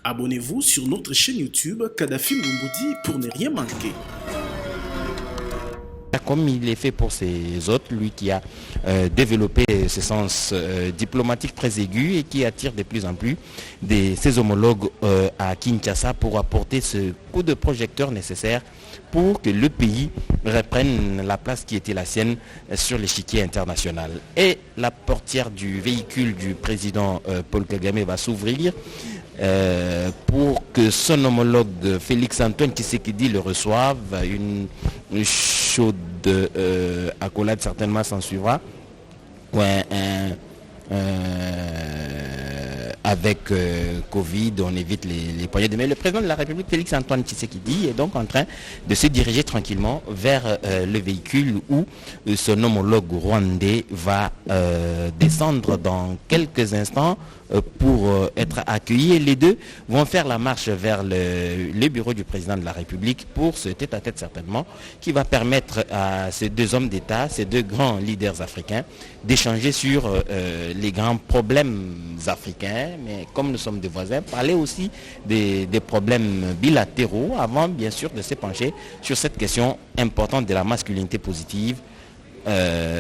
Abonnez-vous sur notre chaîne YouTube Kadhafi Moumoudi pour ne rien manquer. Comme il est fait pour ses hôtes, lui qui a développé ce sens diplomatique très aigu et qui attire de plus en plus ses homologues à Kinshasa pour apporter ce coup de projecteur nécessaire pour que le pays reprenne la place qui était la sienne sur l'échiquier international. Et la portière du véhicule du président Paul Kagame va s'ouvrir pour que son homologue Félix-Antoine Tshisekedi le reçoive. Une chaude accolade certainement s'en suivra. Avec Covid, on évite les poignées. Mais le président de la République, Félix-Antoine Tshisekedi, est donc en train de se diriger tranquillement vers le véhicule où son homologue rwandais va descendre dans quelques instants pour être accueillis. Les deux vont faire la marche vers le bureau du président de la République pour ce tête-à-tête certainement, qui va permettre à ces deux hommes d'État, ces deux grands leaders africains, d'échanger sur les grands problèmes africains, mais comme nous sommes des voisins, parler aussi des problèmes bilatéraux avant bien sûr de se pencher sur cette question importante de la masculinité positive,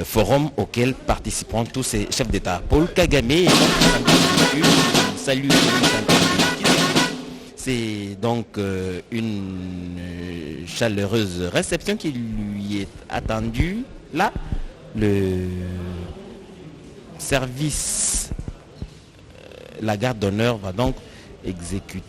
forum auquel participeront tous ces chefs d'État. Paul Kagame est salut. C'est donc une chaleureuse réception qui lui est attendue. Là, le service, la garde d'honneur va donc exécuter.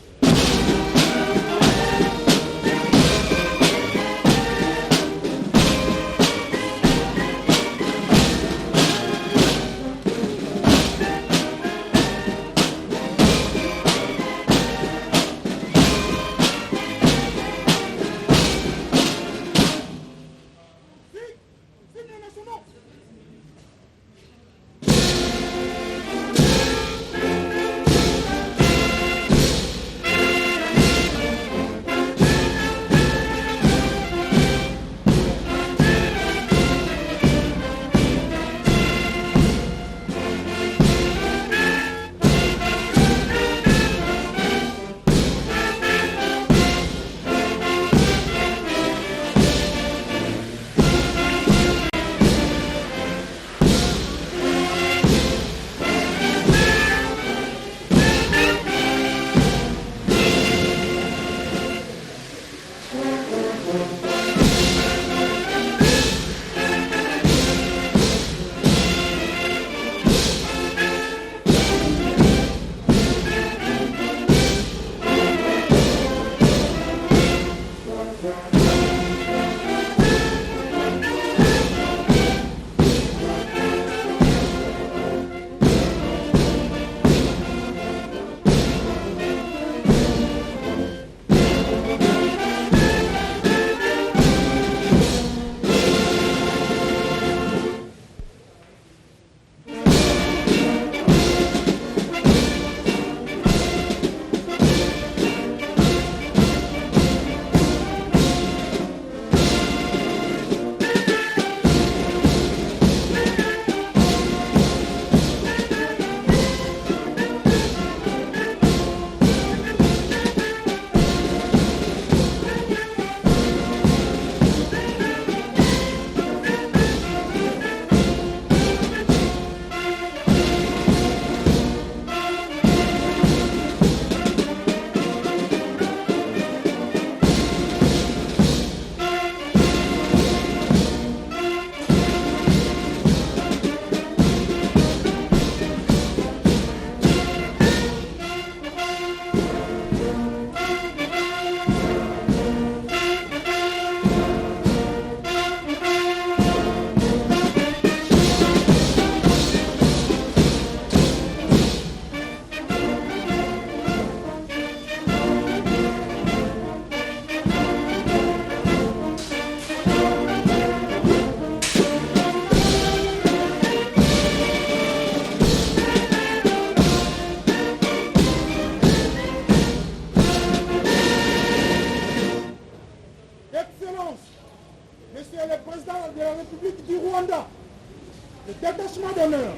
le détachement d'honneur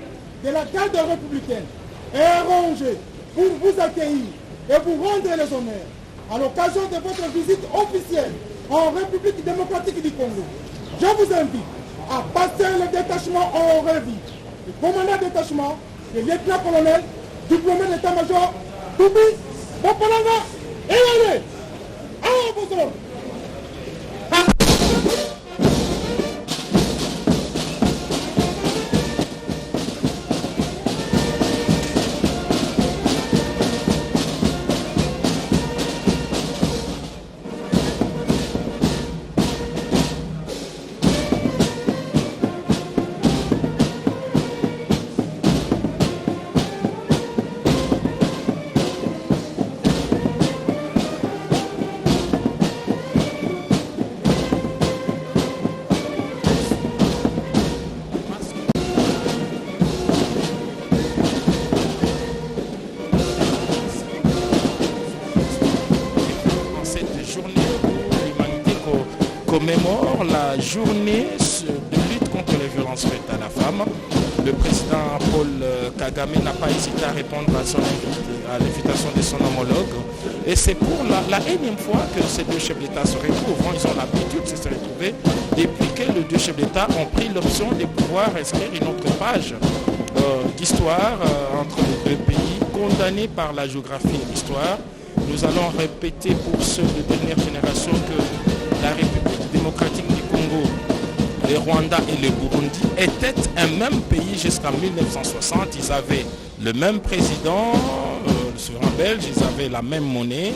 de la garde républicaine est rangé pour vous accueillir et vous rendre les honneurs à l'occasion de votre visite officielle en République démocratique du Congo. Je vous invite à passer le détachement en revue. Le commandant de détachement, le lieutenant-colonel, diplômé d'état-major, Toubi, Bopolanga, et allez, à vos ordres. Commémore la journée de lutte contre les violences faites à la femme. Le président Paul Kagame n'a pas hésité à répondre à l'invitation de son homologue. Et c'est pour la énième fois que ces deux chefs d'État se retrouvent. Ils ont l'habitude de se retrouver depuis que les deux chefs d'État ont pris l'option de pouvoir inscrire une autre page d'histoire entre les deux pays, condamnés par la géographie et l'histoire. Nous allons répéter pour ceux de dernière génération que la République démocratique du Congo, le Rwanda et le Burundi étaient un même pays jusqu'en 1960. Ils avaient le même président, le souverain belge, ils avaient la même monnaie.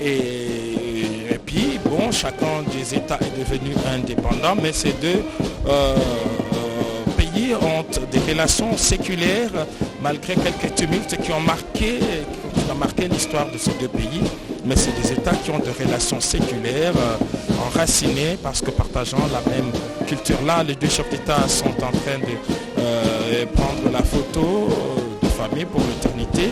Et puis, bon, chacun des États est devenu indépendant, mais ces deux pays ont des relations séculaires, malgré quelques tumultes qui ont marqué l'histoire de ces deux pays. Mais c'est des États qui ont des relations séculaires, enracinées, parce que partageant la même culture. Là, les deux chefs d'État sont en train de prendre la photo de famille pour l'éternité.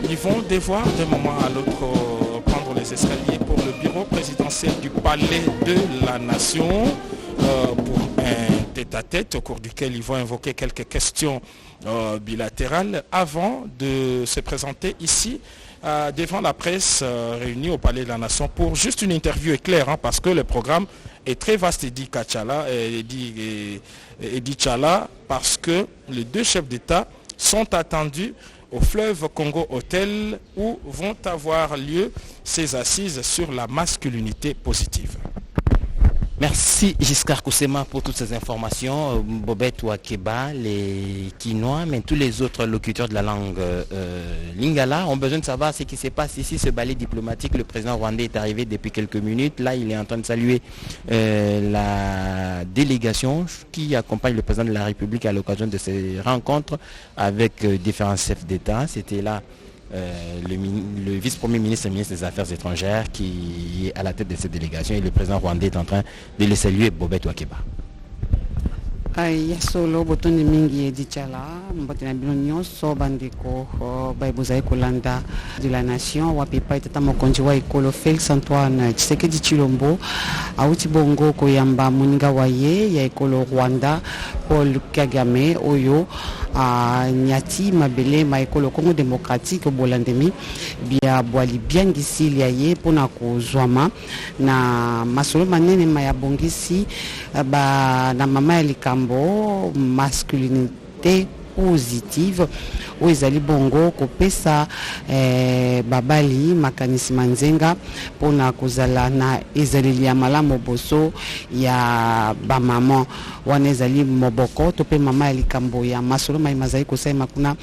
Ils vont devoir d'un moment à l'autre prendre les escaliers pour le bureau présidentiel du Palais de la Nation pour un tête-à-tête au cours duquel ils vont invoquer quelques questions bilatérales avant de se présenter ici devant la presse réunie au Palais de la Nation pour juste une interview éclair, parce que le programme est très vaste, dit Chala, parce que les deux chefs d'État sont attendus au fleuve Congo Hotel où vont avoir lieu ces assises sur la masculinité positive. Merci Giscard Koussema pour toutes ces informations. Bobette Wakeba, les Quinois, mais tous les autres locuteurs de la langue lingala ont besoin de savoir ce qui se passe ici, ce balai diplomatique. Le président rwandais est arrivé depuis quelques minutes. Là, il est en train de saluer la délégation qui accompagne le président de la République à l'occasion de ces rencontres avec différents chefs d'État. C'était là le vice-premier ministre et ministre des Affaires étrangères qui est à la tête de cette délégation, et le président rwandais est en train de le saluer. Bobette Wakeba. Solo botondi mingi edichala mbotina bino nyonso bandeko baibozali kolanda de la nation wapepa etata mokonzi wa ekolo Félix Antoine Tshisekedi Tshilombo auti bongo koyamba moninga wa ye ya ekolo Rwanda Paul Kagame oyo nyati mabele ma ekolo Congo démocratique bolandemi bia bwali biangisi lia ye pona kozwama na masolo manene maya bongisi na mama ya likambo masculinité positive oyo ezali bongo kopesa babali makanisi manzenga mpona kozala na ezaleli ya malamu boso ya bamama wana ezali moboko to mpe mama ya likambo ya masolo mayima azali kosalema kuna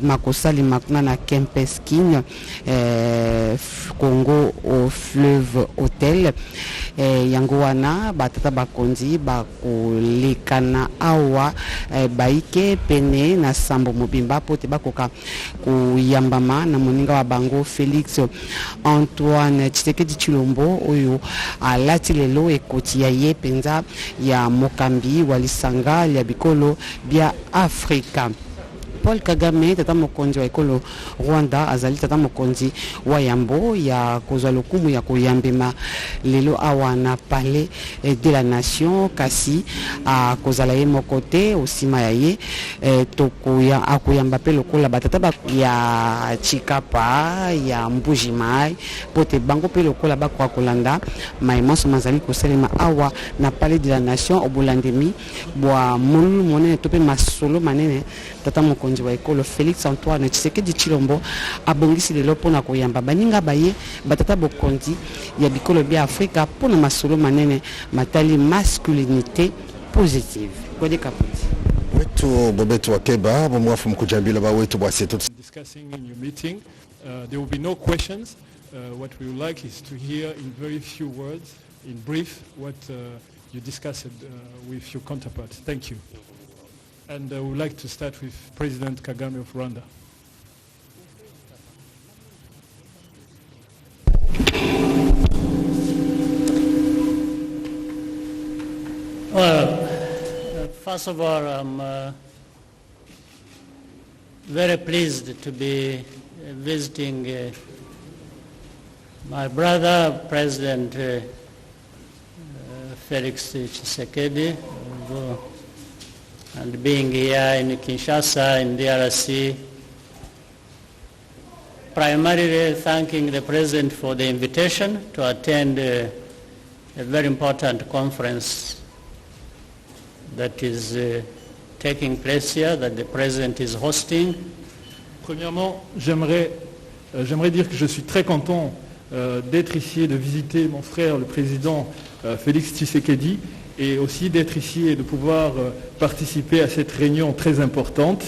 makosalema kuna na Kempeskin Congo au fleuve hotel yango wana batata bakonzi bakolekana awa baike pene na sambo mobimba po te bakoka kuyambama na moninga wa bango Félix Antoine Tshisekedi Tshilombo oyo alati lelo ekoti ya ye penza ya mokambi wa lisanga ya bikolo bia Afrika. Paul Kagame tata mokonzi wa ekolo Rwanda azali tata mokonzi wa yambo ya kozwa lokumu ya koyambema lelo awa na palais de la nation kasi kozala ye moko te osima ya ye akoyamba pe lokola batata ya Chikapa ya Mbuji Mai pote bango pe lokola bakwa kolanda maimaso mazali koselema awa na palais de la nation obulandemi bwa mulu monene tope masolo manene tata mokonzi wa ekolo Félix Antoine Tshisekedi Tshilombo abongisi lelo pona koyamba baninga baye batata bokonzi ya bikolo bia Afrika pona masolo manene matali masculinité positive kode kaputi wetu bobetu wakeba bomwafu mkujambila ba wetu bwasetu discussing in your meeting. There will be no questions. What we would like is to hear in very few words, in brief, what you discussed with your counterparts. Thank you. And we would like to start with President Kagame of Rwanda. Well, first of all, I'm very pleased to be visiting my brother, President Felix Tshisekedi, and being here in Kinshasa, in DRC, primarily thanking the President for the invitation to attend a very important conference that is taking place here, that the President is hosting. Premièrement, j'aimerais dire que je suis très content d'être ici et de visiter mon frère, le président Félix Tshisekedi, et aussi d'être ici et de pouvoir participer à cette réunion très importante.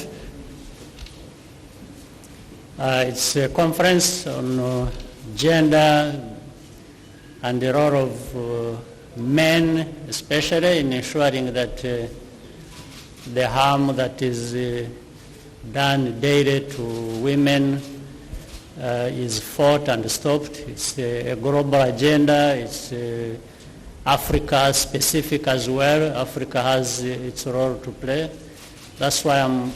It's a conference on gender and the role of men, especially in ensuring that the harm that is done daily to women is fought and stopped. It's a global agenda. It's Africa specific as well. Africa has its role to play. That's why I'm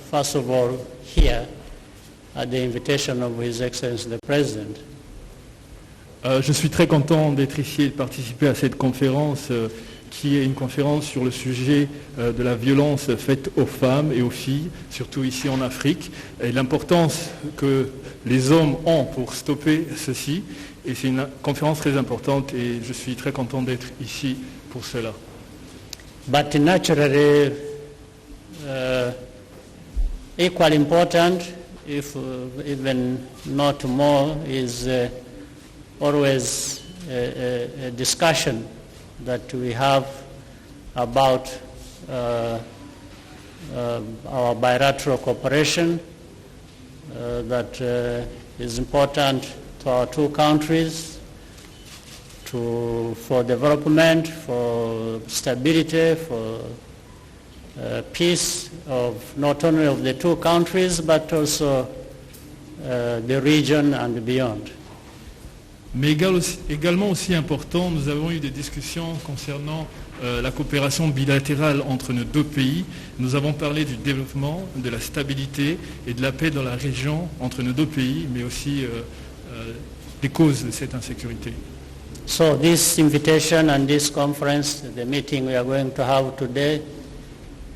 first of all here at the invitation of His Excellency the President. Je suis très content d'être ici et de participer à cette conférence qui est une conférence sur le sujet de la violence faite aux femmes et aux filles, surtout ici en Afrique, et l'importance que les hommes ont pour stopper ceci. Et c'est une conférence très importante et je suis très content d'être ici pour cela. But naturally, equally important, if even not more, is always a discussion that we have about our bilateral cooperation that is important to our two countries, for development, for stability, for peace of not only of the two countries but also the region and beyond. Mais également aussi important, nous avons eu des discussions concernant la coopération bilatérale entre nos deux pays. Nous avons parlé du développement, de la stabilité et de la paix dans la région entre nos deux pays, mais aussi des causes de cette insécurité. So this invitation and this conference, the meeting we are going to have today,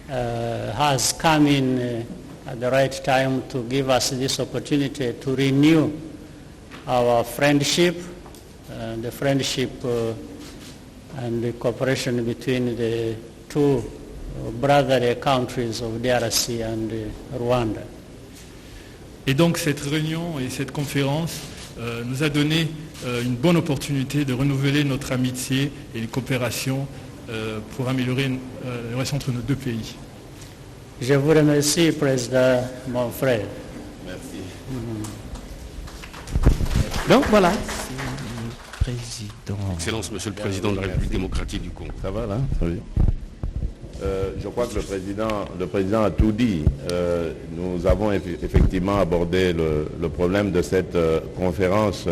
has come in at the right time to give us this opportunity to renew our friendship, the friendship and the cooperation between the two brotherly countries of DRC and Rwanda. Et donc cette réunion et cette conférence nous a donné une bonne opportunité de renouveler notre amitié et une coopération pour améliorer la relation entre nos deux pays. Je vous remercie, Président, mon frère. Merci. Donc voilà. Président. Excellence, Monsieur le Président de la République démocratique du Congo. Ça va là? Très bien. Je crois que le président a tout dit. Nous avons effectivement abordé le problème de cette conférence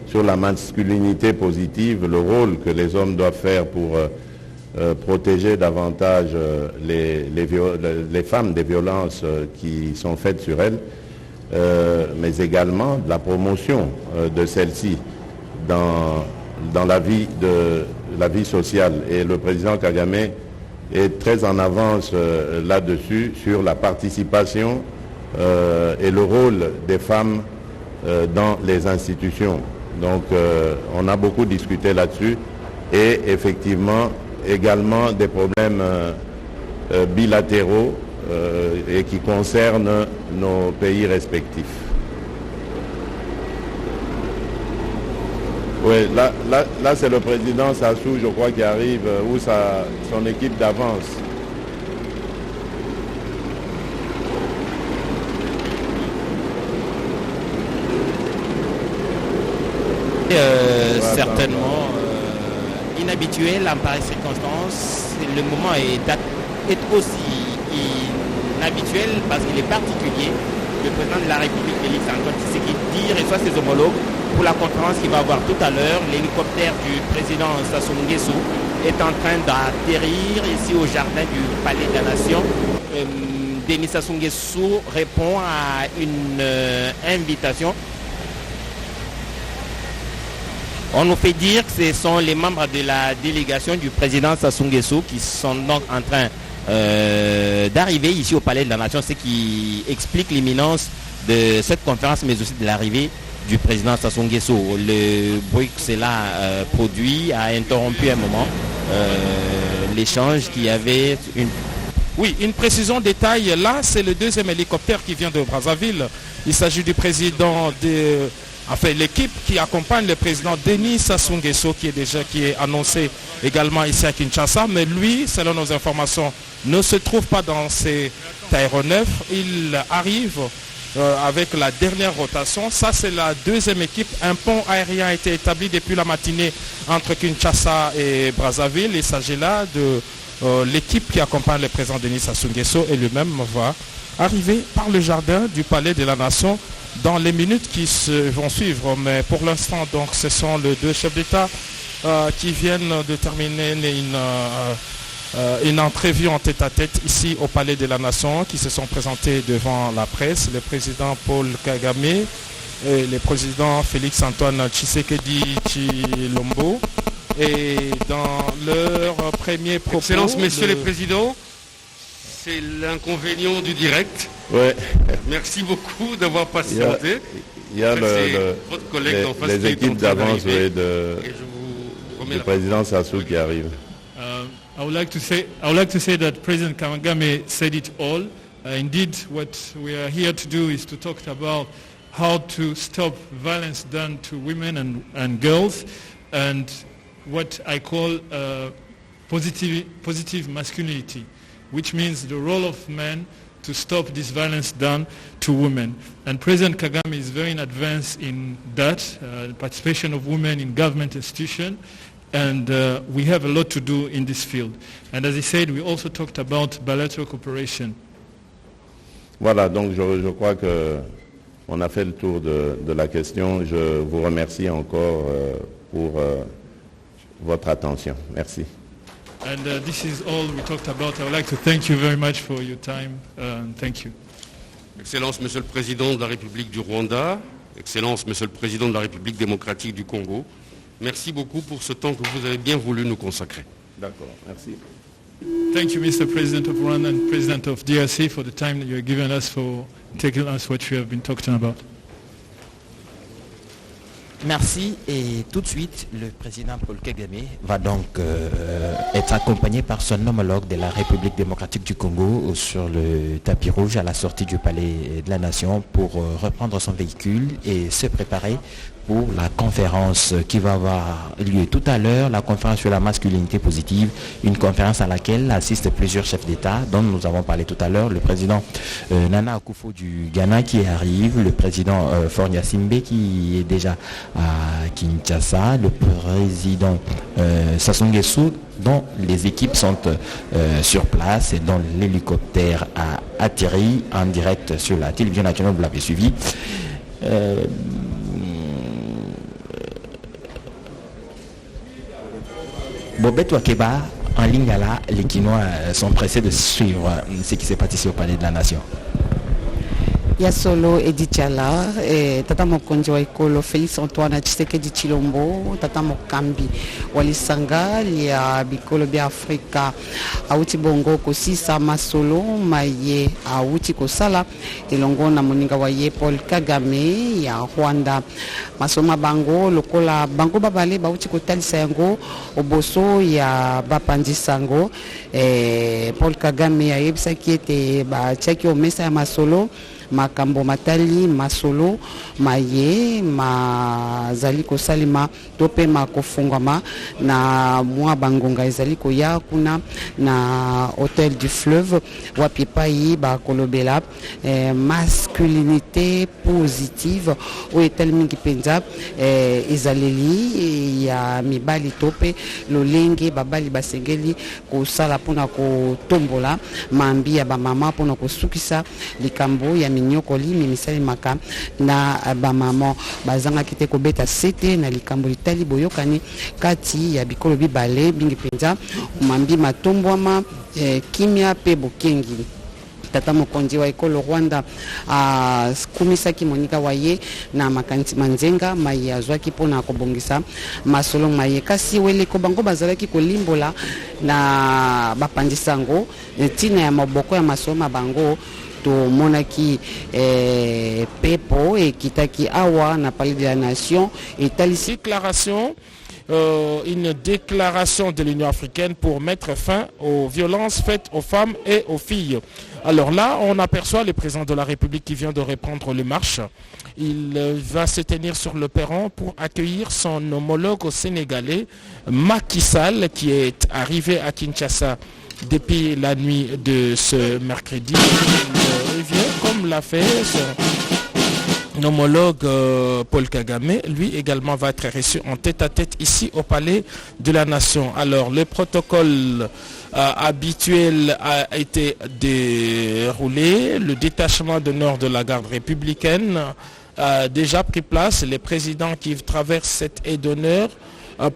sur la masculinité positive, le rôle que les hommes doivent faire pour protéger davantage les femmes des violences qui sont faites sur elles, mais également de la promotion de celles-ci dans la vie sociale. Et le président Kagame est très en avance là-dessus, sur la participation et le rôle des femmes dans les institutions. Donc on a beaucoup discuté là-dessus et effectivement également des problèmes bilatéraux et qui concernent nos pays respectifs. Oui, là c'est le président Sassou, je crois, qui arrive, ou son équipe d'avance. Certainement inhabituel en pareille circonstance. Le moment est aussi inhabituel parce qu'il est particulier. Le président de la République, Félix Antoine Tshisekedi, reçoit ses homologues pour la conférence qu'il va avoir tout à l'heure. L'hélicoptère du président Sassou Nguesso est en train d'atterrir ici au jardin du Palais de la Nation. Denis Sassou Nguesso répond à une invitation. On nous fait dire que ce sont les membres de la délégation du président Sassou Nguesso qui sont donc en train d'arriver ici au Palais de la Nation, ce qui explique l'imminence de cette conférence, mais aussi de l'arrivée du président Sassou Nguesso. Le bruit que cela produit a interrompu un moment l'échange qui avait une... Oui, une précision détail. Là, c'est le deuxième hélicoptère qui vient de Brazzaville. Il s'agit du président de... Enfin, l'équipe qui accompagne le président Denis Sassou Nguesso qui est annoncé également ici à Kinshasa, mais lui, selon nos informations, ne se trouve pas dans cet aéronef. Il arrive avec la dernière rotation. Ça, c'est la deuxième équipe. Un pont aérien a été établi depuis la matinée entre Kinshasa et Brazzaville. Il s'agit là de l'équipe qui accompagne le président Denis Sassou Nguesso et lui-même va arriver par le jardin du Palais de la Nation dans les minutes qui vont suivre. Mais pour l'instant, donc, ce sont les deux chefs d'État qui viennent de terminer une entrevue en tête-à-tête ici au Palais de la Nation, qui se sont présentés devant la presse, le président Paul Kagame et le président Félix Antoine Tshisekedi Tshilombo. Et dans leur premier propos... Excellences, Messieurs les Présidents, c'est l'inconvénient du direct. Ouais. Merci beaucoup d'avoir patienté. Il y a votre collègue en face les équipes d'avance du président Sassou qui arrive. I would like to say that President Kagame said it all. Indeed, what we are here to do is to talk about how to stop violence done to women and girls, and what I call positive masculinity, which means the role of men to stop this violence done to women. And President Kagame is very in advance in that, participation of women in government institutions, and we have a lot to do in this field. And as he said, we also talked about bilateral cooperation. Voilà, donc je crois qu'on a fait le tour de la question. Je vous remercie encore pour votre attention. Merci. And this is all we talked about. I would like to thank you very much for your time. Thank you. Excellences, Monsieur le Président de la République du Rwanda, Excellences, Monsieur le Président de la République démocratique du Congo, merci beaucoup pour ce temps que vous avez bien voulu nous consacrer. D'accord, merci. Thank you, Mr. President of Rwanda and President of DRC, for the time that you have given us for taking us what you have been talking about. Merci, et tout de suite, le président Paul Kagame va donc être accompagné par son homologue de la République démocratique du Congo sur le tapis rouge à la sortie du Palais de la Nation pour reprendre son véhicule et se préparer pour la conférence qui va avoir lieu tout à l'heure, la conférence sur la masculinité positive, une conférence à laquelle assistent plusieurs chefs d'État dont nous avons parlé tout à l'heure, le président Nana Akufo du Ghana qui arrive, le président Faure Gnassingbé qui est déjà à Kinshasa, le président Sassou Nguesso dont les équipes sont sur place et dont l'hélicoptère a atterri en direct sur la télévision nationale, vous l'avez suivi. Bobet Wakeba en Lingala, les Quinois sont pressés de suivre ce qui s'est passé ici au Palais de la Nation. Ya solo Edichala, tata mokonzi wa ikolo Félix Antoine Tshisekedi Tshilombo, tata mokambi walisanga ya bikolo bya Afrika auti bongo kosisa masolo maye auti kosala elongo na moninga wa ye Paul Kagame ya Rwanda. Masoma bango lokola bango babale bauti kotalisa yango oboso ya bapandisango. Paul Kagame ya yebisaki ete ba tchaki o mesa ya masolo makambo matali masolo maye mazali kosalima tope makofungwama na mwa bangonga ezali koya kuna na Hôtel du Fleuve wapi pai bakolobela masculinité positive o etali mingi penza ezaleli ya mibali tope lolenge babali basengeli kosala pona kotombola mambi ya bamama pona kosukisa likambo ya minyokoli mimisali maka na bamama bazanga kite kobeta sete na likambo litali boyokani kati ya bikolo bibale bingi penza mambi matombwama kimia pe bokengi. Tata mokonzi wa ekolo Rwanda kumisaki monika waye na makanisi manzenga maye azwaki pona kobongisa masolo maye kasi wele ko bango bazalaki kolimbola na bapandisango tina ya maboko ya masoma bango to monaki pepo ekitaki awa na Palais de la Nation et une déclaration de l'Union africaine pour mettre fin aux violences faites aux femmes et aux filles. Alors là, on aperçoit le président de la République qui vient de reprendre le marche. Il va se tenir sur le perron pour accueillir son homologue sénégalais, Macky Sall, qui est arrivé à Kinshasa depuis la nuit de ce mercredi. Il revient comme l'a fait son homologue Paul Kagame. Lui également va être reçu en tête-à-tête ici au Palais de la Nation. Alors le protocole habituel a été déroulé. Le détachement d'honneur de la garde républicaine a déjà pris place. Les présidents qui traversent cette aide d'honneur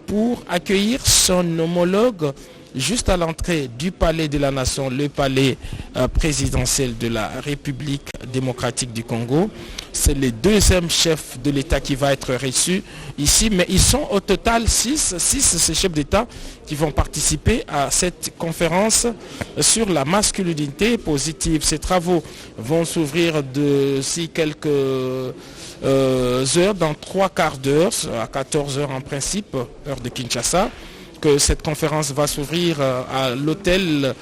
pour accueillir son homologue juste à l'entrée du Palais de la Nation, le palais présidentiel de la République démocratique du Congo. C'est le deuxième chef de l'État qui va être reçu ici, mais ils sont au total 6 ces chefs d'État qui vont participer à cette conférence sur la masculinité positive. Ces travaux vont s'ouvrir d'ici quelques heures, dans 3/4 d'heure, à 14 heures en principe, heure de Kinshasa, que cette conférence va s'ouvrir à l'hôtel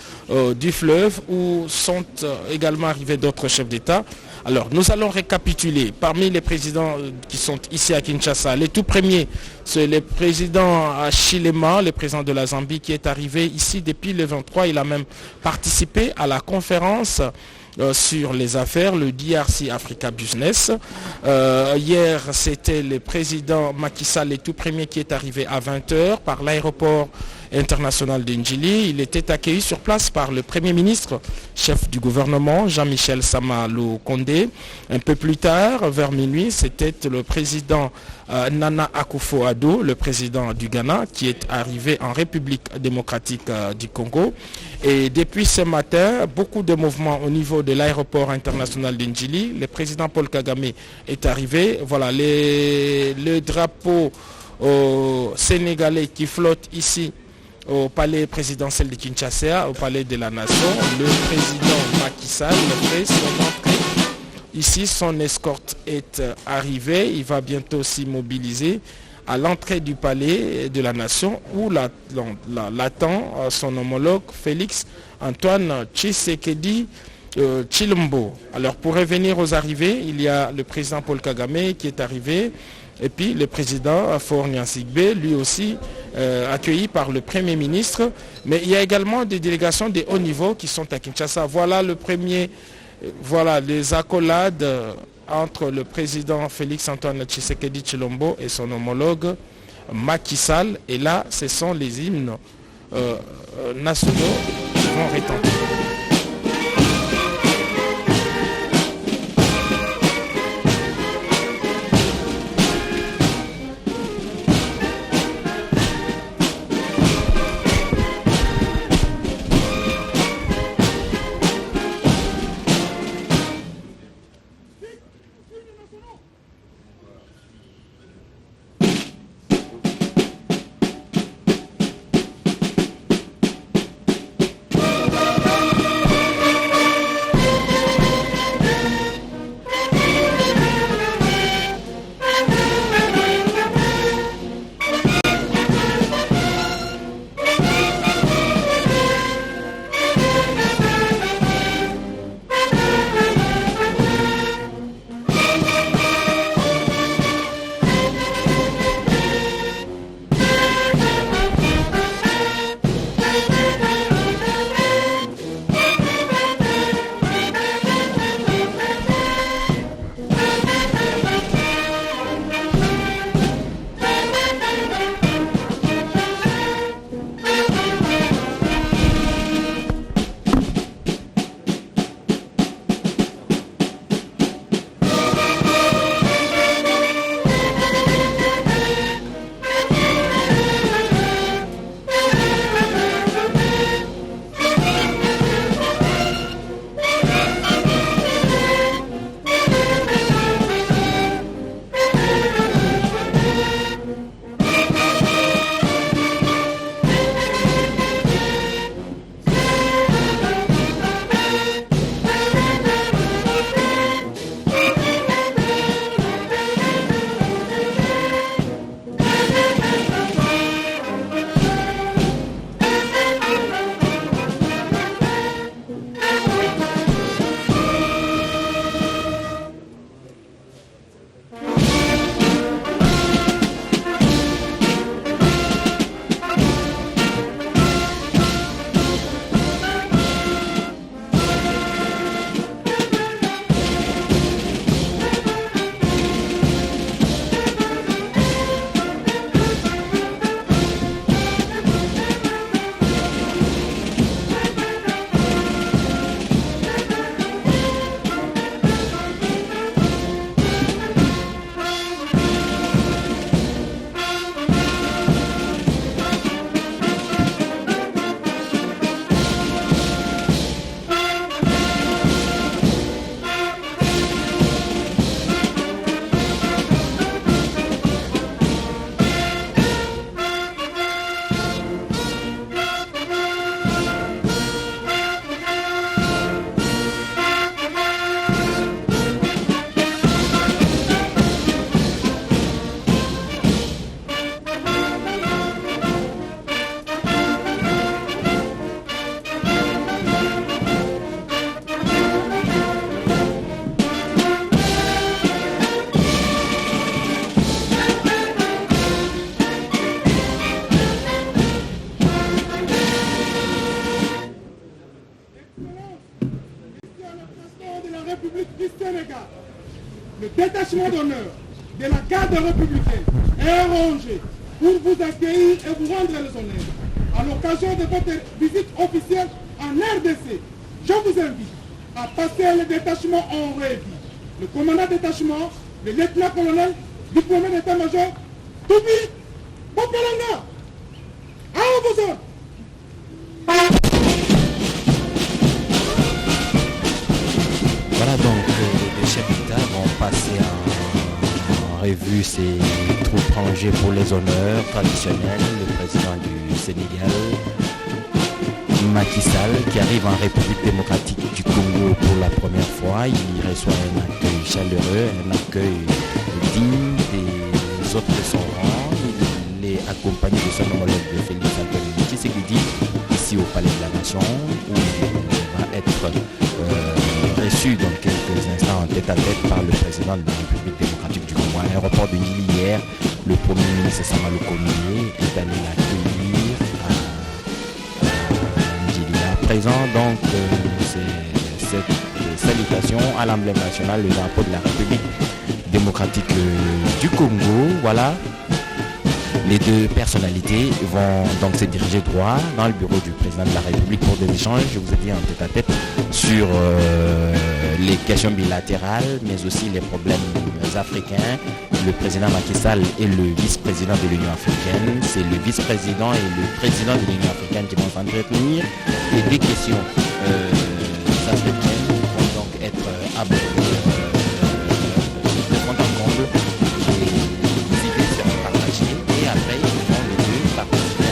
du Fleuve où sont également arrivés d'autres chefs d'État. Alors nous allons récapituler parmi les présidents qui sont ici à Kinshasa. Les tout premiers, c'est le président Chilema, le président de la Zambie, qui est arrivé ici depuis le 23. Il a même participé à la conférence sur les affaires, le DRC Africa Business. Hier, c'était le président Macky Sall, le tout premier, qui est arrivé à 20h par l'aéroport international d'Ndjili. Il était accueilli sur place par le Premier ministre, chef du gouvernement, Jean-Michel Sama Kondé. Un peu plus tard, vers minuit, c'était le président Nana Akufo-Addo, le président du Ghana, qui est arrivé en République démocratique du Congo. Et depuis ce matin, beaucoup de mouvements au niveau de l'aéroport international d'Ndjili. Le président Paul Kagame est arrivé. Voilà, le drapeau sénégalais qui flotte ici au palais présidentiel de Kinshasa, au palais de la Nation. Le président Macky Sall fait son entrée. Ici, son escorte est arrivée. Il va bientôt s'immobiliser à l'entrée du palais de la Nation où l'attend son homologue Félix Antoine Tshisekedi Tshilombo. Alors pour revenir aux arrivées, il y a le président Paul Kagame qui est arrivé et puis le président Faure Gnassingbe, lui aussi accueilli par le Premier ministre. Mais il y a également des délégations de haut niveau qui sont à Kinshasa. Voilà le premier, voilà les accolades entre le président Félix Antoine Tshisekedi Tshilombo et son homologue Macky Sall. Et là, ce sont les hymnes nationaux qui vont retentir. détachement d'honneur de la garde républicaine est rangé pour vous accueillir et vous rendre les honneurs. À l'occasion de votre visite officielle en RDC, je vous invite à passer le détachement en revue. Le commandant détachement, le lieutenant-colonel, diplômé d'état-major, Toubi Popelanga. À vos ordres. Voilà donc les chefs d'État vont passer en revue ces troupes rangées pour les honneurs traditionnels. Le président du Sénégal, Macky Sall, qui arrive en République démocratique du Congo pour la première fois. Il reçoit un accueil chaleureux, un accueil digne des autres de son rang. Il est accompagné de son homologue de Félix Antoine Tshisekedi ici au Palais de la Nation, où il va être reçu dans quelques instants en tête-à-tête par le président de la République démocratique du Congo. À l'aéroport de Nili hier, le Premier ministre Samalou Komié est allé l'accueillir à Njili. À présent, donc, c'est cette salutation à l'emblème national, le drapeau de la République démocratique du Congo. Voilà. Les deux personnalités vont donc se diriger droit dans le bureau du président de la République pour des échanges, je vous ai dit, en tête-à-tête sur les questions bilatérales, mais aussi les problèmes africains. Le président Macky Sall est le vice-président de l'Union africaine. C'est le vice-président et le président de l'Union africaine qui vont s'entretenir. Et des questions africaines vont donc être abordées de fond en comble.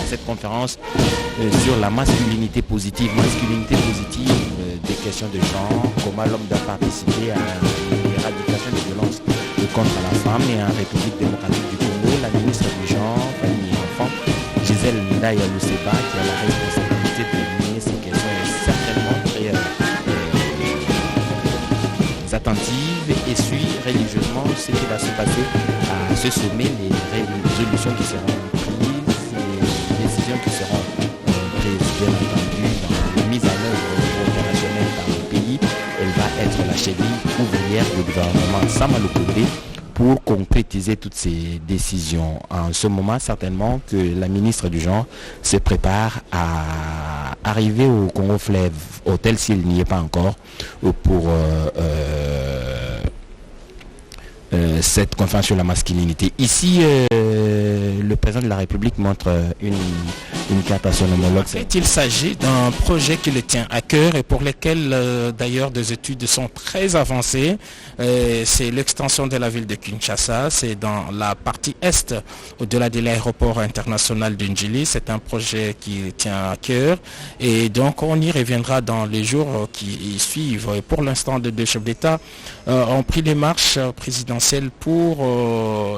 Cette conférence sur la masculinité positive, des questions de genre, comment l'homme doit participer à l'éradication des violences contre la femme. Et en République démocratique du Congo, la ministre du genre, famille et enfants, Gisèle Ndaya Luseba, qui a la responsabilité de mener ces questions, est certainement très attentive et suit religieusement ce qui va se passer à ce sommet, les résolutions qui seront qui seront prises bien entendu dans la mise en œuvre opérationnelle par le pays. Elle va être la cheville ouvrière du gouvernement Samalou Koundé pour concrétiser toutes ces décisions. En ce moment, certainement que la ministre du genre se prépare à arriver au Congo Fleuve Hôtel, s'il n'y est pas encore, pour cette conférence sur la masculinité. Ici, le président de la République montre une carte à son homologue. En fait, il s'agit d'un projet qui le tient à cœur et pour lequel d'ailleurs des études sont très avancées. C'est l'extension de la ville de Kinshasa, c'est dans la partie est au-delà de l'aéroport international de Njili. C'est un projet qui tient à cœur et donc on y reviendra dans les jours qui suivent. Et pour l'instant, les deux chefs d'État ont pris les marches présidentielles pour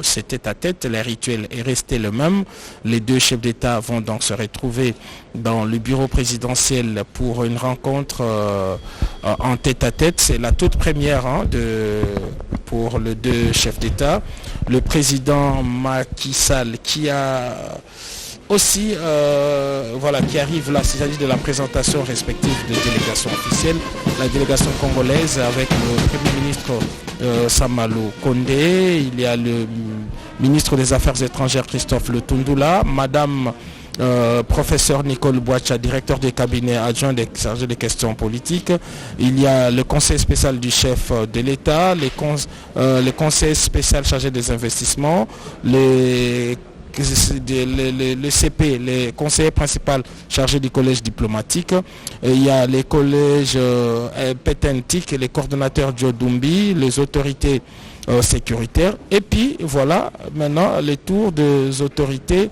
ce tête-à-tête. Le rituel est resté le même. Les deux chefs d'État vont donc se retrouver dans le bureau présidentiel pour une rencontre en tête-à-tête. C'est la toute première pour les deux chefs d'État. Le président Macky Sall qui a aussi, qui arrive là, il s'agit de la présentation respective de délégations officielles. La délégation congolaise avec le Premier ministre Samalou Koundé, il y a le ministre des Affaires étrangères Christophe Lutundula, Madame professeur Nicole Boacha, directeur du cabinet adjoint chargé des questions politiques. Il y a le conseil spécial du chef de l'État, le conseil spécial chargé des investissements, le CP, les conseillers principaux chargés du collège diplomatique. Il y a les collèges Petentik, les coordonnateurs Djodumbi, les autorités sécuritaires. Et puis voilà, maintenant les tours des autorités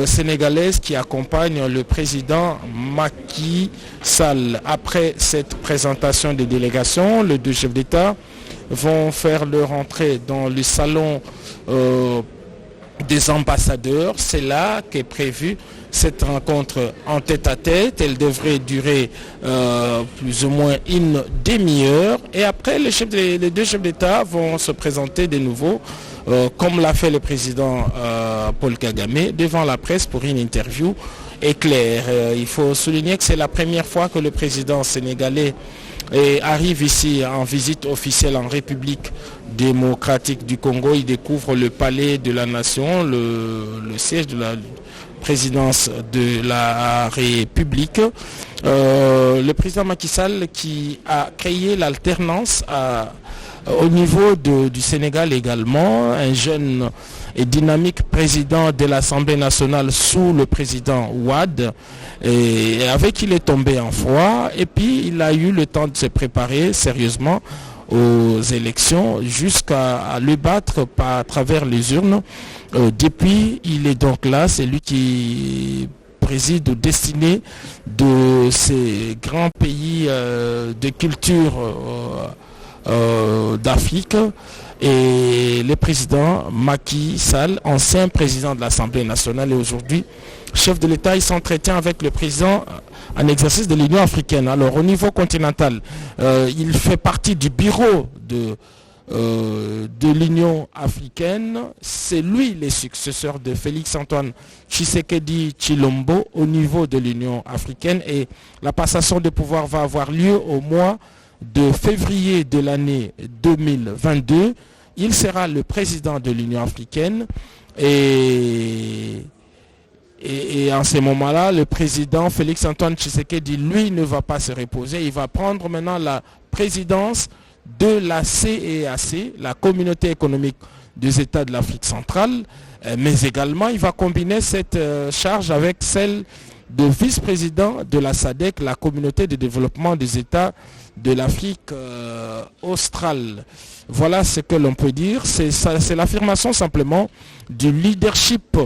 sénégalaises qui accompagnent le président Macky Sall. Après cette présentation des délégations, les deux chefs d'État vont faire leur entrée dans le salon des ambassadeurs. C'est là qu'est prévue cette rencontre en tête-à-tête. Elle devrait durer plus ou moins une demi-heure. Et après, les deux chefs d'État vont se présenter de nouveau, comme l'a fait le président Paul Kagame, devant la presse pour une interview. est clair. Il faut souligner que c'est la première fois que le président sénégalais arrive ici en visite officielle en République démocratique du Congo. Il découvre le palais de la nation, le siège de la présidence de la République. Le président Macky Sall qui a créé l'alternance au niveau du Sénégal également, un jeune et dynamique président de l'Assemblée nationale sous le président Ouad, et avec qui il est tombé en froid, et puis il a eu le temps de se préparer sérieusement aux élections jusqu'à le battre à travers les urnes. Depuis, il est donc là, c'est lui qui préside aux destinées de ces grands pays de culture d'Afrique, et le président Macky Sall, ancien président de l'Assemblée nationale et aujourd'hui chef de l'État, il s'entretient avec le président en exercice de l'Union africaine. Alors au niveau continental, il fait partie du bureau de l'Union africaine. C'est lui le successeur de Félix Antoine Tshisekedi Tshilombo au niveau de l'Union africaine, et la passation de pouvoir va avoir lieu au mois de février de l'année 2022. Il sera le président de l'Union africaine, et en ce moment-là, le président Félix Antoine Tshisekedi, lui, ne va pas se reposer. Il va prendre maintenant la présidence de la CEAC, la Communauté économique des États de l'Afrique centrale, mais également il va combiner cette charge avec celle de vice-président de la SADC, la Communauté de développement des États de l'Afrique australe. Voilà ce que l'on peut dire. C'est l'affirmation simplement du leadership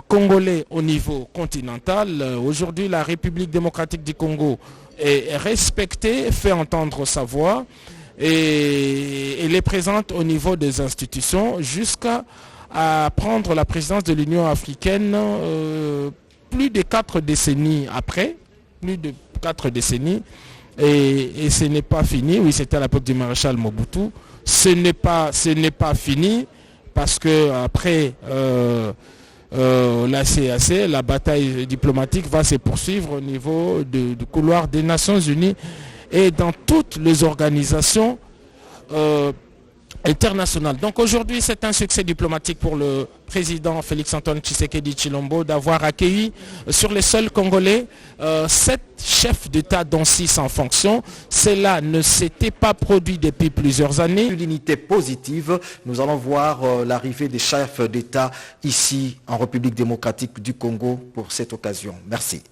congolais au niveau continental. Aujourd'hui, la République démocratique du Congo est respectée, fait entendre sa voix, et elle est présente au niveau des institutions jusqu'à prendre la présidence de l'Union africaine plus de 4 décennies après, et ce n'est pas fini. Oui, c'était à l'époque du maréchal Mobutu. Ce n'est pas fini, parce que après la CAC, la bataille diplomatique va se poursuivre au niveau du couloir des Nations Unies et dans toutes les organisations internationales. Donc aujourd'hui, c'est un succès diplomatique pour le président Félix Antoine Tshisekedi Tshilombo d'avoir accueilli sur les sols congolais 7 chefs d'État dont 6 en fonction. Cela ne s'était pas produit depuis plusieurs années. L'unité positive, nous allons voir l'arrivée des chefs d'État ici en République démocratique du Congo pour cette occasion. Merci.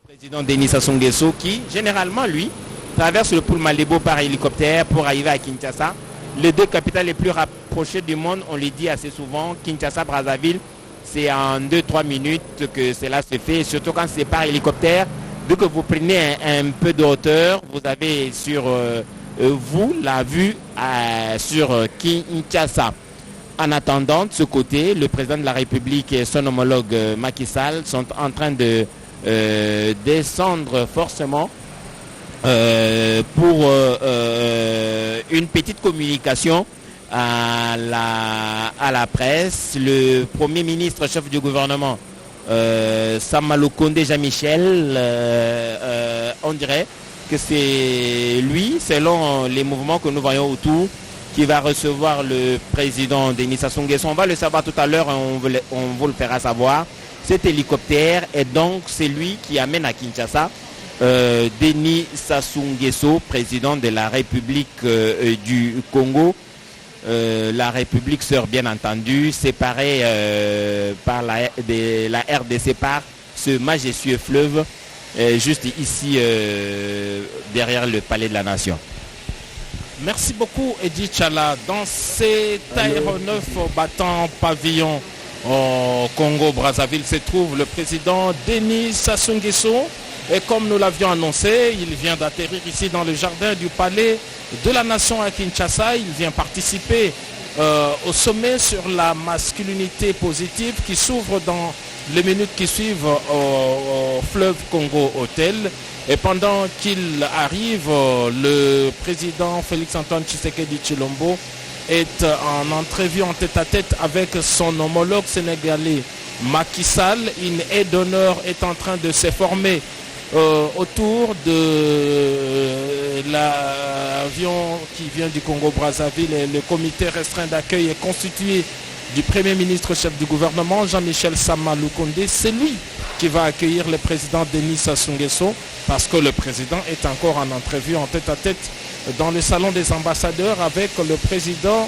Le président Denis Sassou Nguesso qui, généralement, lui, traverse le Poul Malébo par hélicoptère pour arriver à Kinshasa. Les 2 capitales les plus rapprochées du monde, on le dit assez souvent, Kinshasa-Brazzaville, c'est en 2-3 minutes que cela se fait, surtout quand c'est par hélicoptère. Dès que vous prenez un peu de hauteur, vous avez sur vous la vue sur Kinshasa. En attendant, de ce côté, le président de la République et son homologue Macky Sall sont en train de descendre forcément pour une petite communication à la presse. Le Premier ministre, chef du gouvernement, Sama Lukonde Jean-Michel, on dirait que c'est lui, selon les mouvements que nous voyons autour, qui va recevoir le président Denis Sassou Nguesso. On va le savoir tout à l'heure, on vous le fera savoir. Cet hélicoptère est donc celui qui amène à Kinshasa Denis Sassou Nguesso, président de la République du Congo, la République sœur bien entendu, séparée par la RDC par ce majestueux fleuve, juste ici derrière le palais de la Nation. Merci beaucoup Eddy Tchala. Dans cet aéronef battant pavillon au Congo-Brazzaville se trouve le président Denis Sassou Nguesso. Et comme nous l'avions annoncé, il vient d'atterrir ici dans le jardin du palais de la Nation à Kinshasa. Il vient participer au sommet sur la masculinité positive qui s'ouvre dans les minutes qui suivent au fleuve Congo Hotel. Et pendant qu'il arrive, le président Félix Antoine Tshisekedi Tshilombo est en entrevue en tête-à-tête avec son homologue sénégalais Macky Sall. Une haie d'honneur est en train de se former autour de l'avion qui vient du Congo-Brazzaville. Et le comité restreint d'accueil est constitué du Premier ministre chef du gouvernement, Jean-Michel Sama Lukonde. C'est lui qui va accueillir le président Denis Sassou Nguesso parce que le président est encore en entrevue en tête-à-tête dans le salon des ambassadeurs avec le président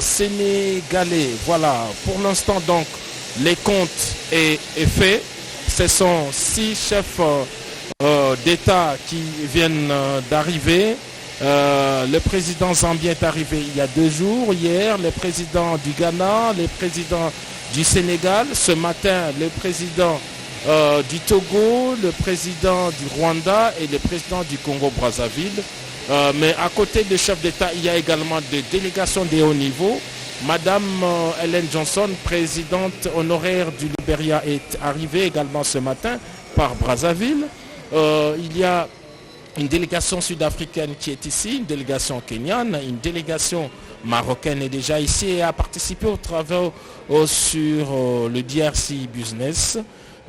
sénégalais. Voilà, pour l'instant donc, les comptes est fait. Ce sont 6 chefs d'État qui viennent d'arriver. Le président zambien est arrivé il y a 2 jours. Hier, le président du Ghana, le président du Sénégal. Ce matin, le président du Togo, le président du Rwanda et le président du Congo-Brazzaville. Mais à côté des chefs d'État, il y a également des délégations de haut niveau. Madame Ellen Johnson, présidente honoraire du Libéria, est arrivée également ce matin par Brazzaville. Il y a une délégation sud-africaine qui est ici, une délégation kenyane, une délégation marocaine est déjà ici et a participé aux travaux sur le DRC Business,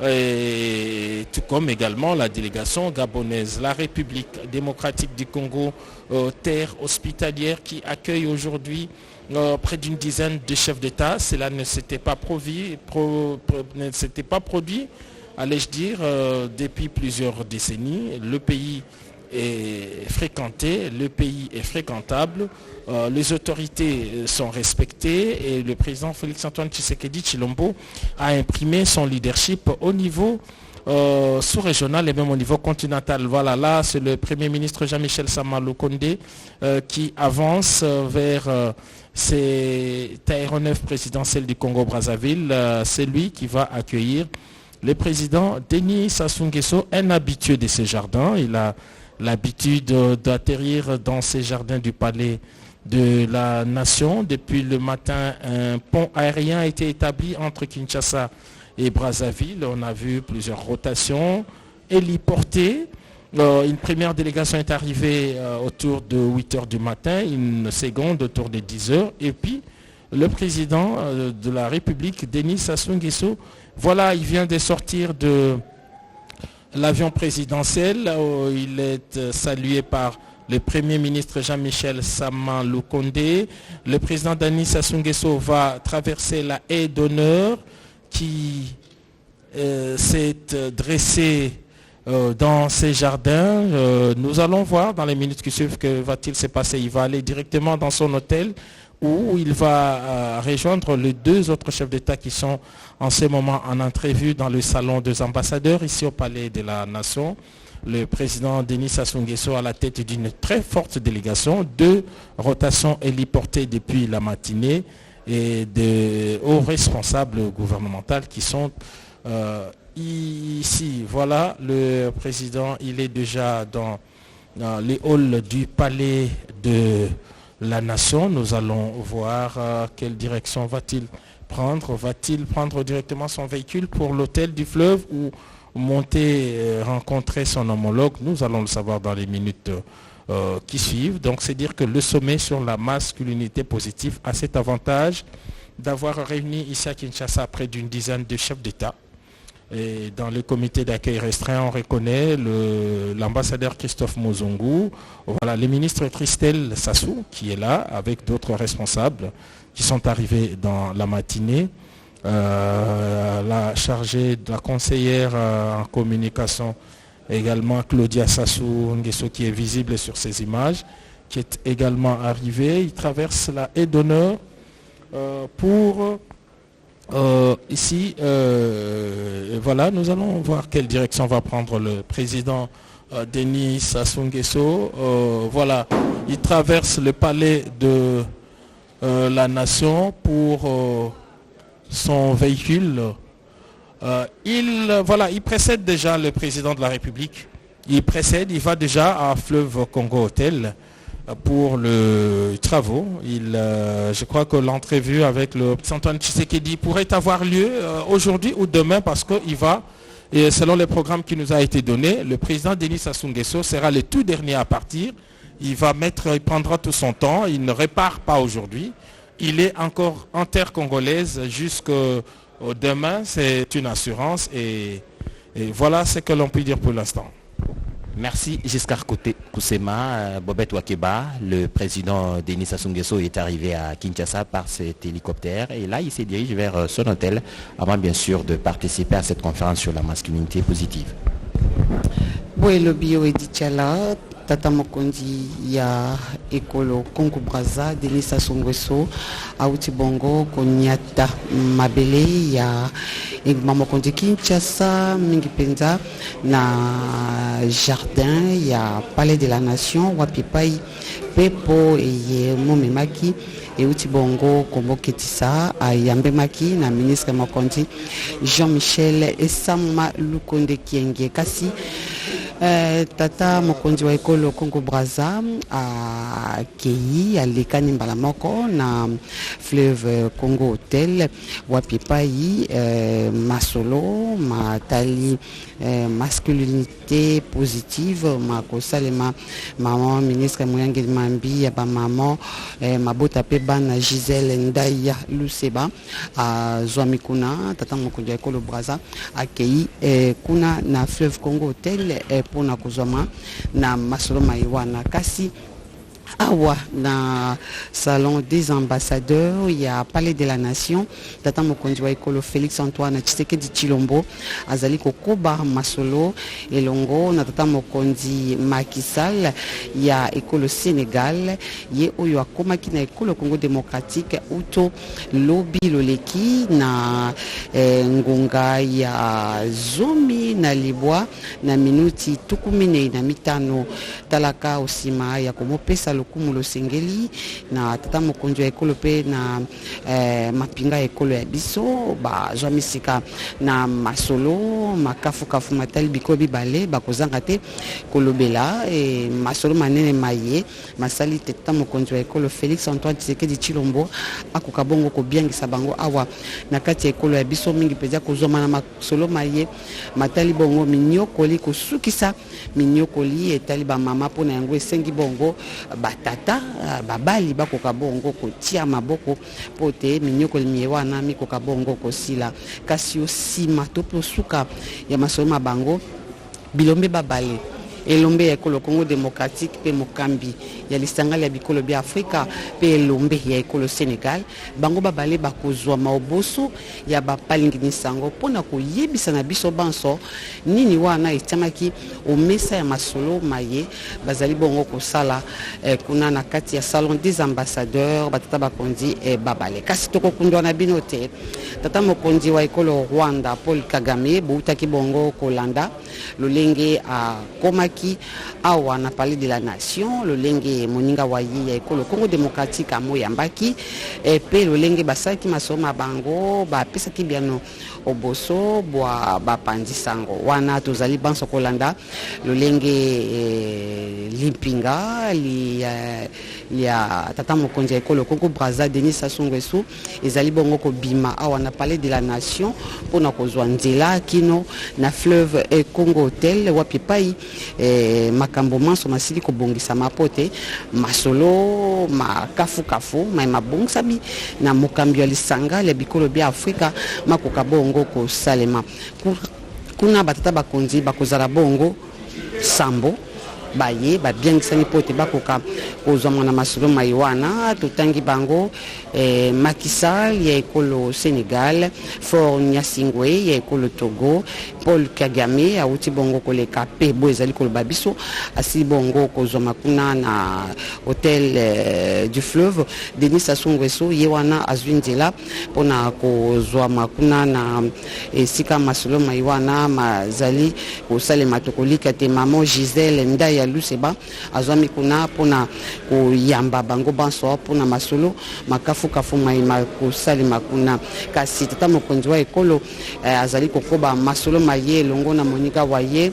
et tout comme également la délégation gabonaise, la République démocratique du Congo, terre hospitalière qui accueille aujourd'hui près d'une dizaine de chefs d'État. Cela ne s'était pas produit, allais-je dire, depuis plusieurs décennies. Le pays est fréquenté, le pays est fréquentable, les autorités sont respectées et le président Félix-Antoine Tshisekedi Tshilombo a imprimé son leadership au niveau sous-régional et même au niveau continental. Voilà, là c'est le Premier ministre Jean-Michel Sama Lukonde qui avance vers cet aéronef présidentiel du Congo-Brazzaville. C'est lui qui va accueillir le président Denis Sassou Nguesso, un habitué de ces jardins. Il a l'habitude d'atterrir dans ces jardins du palais de la nation. Depuis le matin, un pont aérien a été établi entre Kinshasa et Brazzaville. On a vu plusieurs rotations héliportées. Une première délégation est arrivée autour de 8 h du matin, une seconde autour de 10 h. Et puis, le président de la République, Denis Sassou Nguesso, voilà, il vient de sortir de l'avion présidentiel. Il est salué par le Premier ministre Jean-Michel Sama Lukonde. Le président Denis Sassou Nguesso va traverser la haie d'honneur qui s'est dressée dans ces jardins. Nous allons voir dans les minutes qui suivent que va-t-il se passer. Il va aller directement dans son hôtel où il va rejoindre les 2 autres chefs d'État qui sont en ce moment en entrevue dans le salon des ambassadeurs ici au Palais de la Nation. Le président Denis Sassou Nguesso à la tête d'une très forte délégation, 2 rotations héliportées depuis la matinée et de hauts responsables gouvernementaux qui sont ici. Voilà, le président, il est déjà dans les halls du Palais de la Nation. Nous allons voir quelle direction va-t-il prendre. Va-t-il prendre directement son véhicule pour l'hôtel du fleuve ou monter rencontrer son homologue? Nous allons le savoir dans les minutes qui suivent. Donc c'est dire que le sommet sur la masculinité positive a cet avantage d'avoir réuni ici à Kinshasa près d'une dizaine de chefs d'État. Et dans le comité d'accueil restreint, on reconnaît l'ambassadeur Christophe Mozongu, voilà, le ministre Christelle Sassou qui est là avec d'autres responsables qui sont arrivés dans la matinée. La chargée de la conseillère en communication également Claudia Sassou Nguesso qui est visible sur ces images, qui est également arrivée. Il traverse la haie d'honneur pour ici, voilà, nous allons voir quelle direction va prendre le président Denis Sassou Nguesso. Voilà, il traverse le palais de la Nation pour son véhicule. Il précède déjà le président de la République. Il va déjà à Fleuve Congo Hotel pour les travaux. Je crois que l'entrevue avec le Antoine Tshisekedi pourrait avoir lieu aujourd'hui ou demain parce qu'il va, et selon les programmes qui nous a été donné, le président Denis Sassou Nguesso sera le tout dernier à partir. Il prendra tout son temps, il ne répare pas aujourd'hui. Il est encore en terre congolaise jusqu'au Demain, c'est une assurance et voilà ce que l'on peut dire pour l'instant. Merci Giscard Koussema. Bobette Wakeba, le président Denis Sassou Nguesso est arrivé à Kinshasa par cet hélicoptère et là il se dirige vers son hôtel avant bien sûr de participer à cette conférence sur la masculinité positive. Oui, le bio est dit là. Tata Mokondi ya ekolo Congo Brazza Denis Sassou Nguesso auti bongo konyata mabele ya Mokondi Kinshasa mingi penza na jardin ya Palais de la Nation wapipai pepo eye momemaki euti bongo komboketisa ayambemaki na ministre Mokondi Jean-Michel Esama Lukonde Kienge kasi Tata Mokondi wa ekolo Congo Brazza a Kei alekani mbala moko na fleuve Congo Hotel wapipai masolo matali masculinité positive makosalema maman ministre Moyange Mambi ya ba maman mabota pe bana Gisèle Ndaya Luseba a zwami kuna Tata Mokondi wa ekolo Brazza a Kei kuna na fleuve Congo Hotel pona kuzoma na masolo maiwana kasi awa na salon des ambassadeurs il y a Palais de la Nation Tata Mokondi wa ekolo Félix Antoine Tshisekedi Tshilombo azali kokoba masolo elongo na Tata Mokondi Macky Sall ya ekolo Sénégal ye oyo akomaki na ekolo Congo démocratique uto lobi loleki na ngonga ya zomi na libwa na minuti tukumine na mitano talaka osima ya komopesa kumulo sengeli na Tata Mokondi wa ekolo pe na mapinga ekolo ya biso ba jamisika na masolo makafu matali bikobi bale bakozanga te kolobela e masolo manene maye masali Tata Mokondi wa ekolo Félix Antoine Tshisekedi Tshilombo akoka bongo ko biangisa bango awa na kati ya ekolo ya biso mingi peza kozoma na masolo maye matali bongo minyokoli kosukisa minyokoli etali ba mama pona yango esengi bongo tata babali bakoka bongo kotia maboko pote minyokoli miewana mikoka bongo kosila kasi osima to suka ya masolo bango bilombe babale elombe ya ekolo Congo démocratique pe mokambi ya lisangala ya bikolo bya Afrika pe elombe ya ekolo Sénégal bango babale bakozwa maoboso ya bapalingi sango pona koyebisa na biso banso nini wana etamaki omesa ya masolo maye bazali bongo kosala kuna na kati ya salon des ambassadeurs batata bakondi babale kasi tokokundwa na bino te Tata Mokondi wa ekolo Rwanda Paul Kagame boutaki bongo kolanda lolenge a komaki awa na Palais de la Nation lolenge moninga wa ya ekolo Congo démocratique amo yambaki pe lolenge basaki masoma bango ba pesaki biano oboso bwa bapandi sango wana tozali banso kolanda lolenge limpinga ya Tata Mokondi ekolo Congo Brazza Denis Sassou Nguesso ezali bongo ko bima awa na Palais de la Nation pona kozwa nzela kino na fleuve Congo Hotel wapipai makambo manso masili ko bongisa mapote masolo makafu mabongsabi na mokambi ya lisanga le bikolo bya Afrika makoka bongo ko salema kuna batata bakonzi bakozala bongo sambo baye babiangisani pote bakoka kozwa mwana masolo maiwana totangi bango Macky Sall ya ekolo Sénégal Faure Gnassingbé ya ekolo Togo Paul Kagame auti bongo koleka pe bo ezali koloba biso asi bongo kozwa makuna na hôtel du fleuve Denis Sassou Nguesso ye wana azwinzela pona kozwa makuna na esika masolo maiwana mazali kosalema tokolika te maman Gisèle Ndaya Luseba azwami kuna pona koyamba bango banso pona masolo makafu maima kosalema kuna kasi Tata Mokondi wa ekolo azali kokoba masolo maye longo na monika waye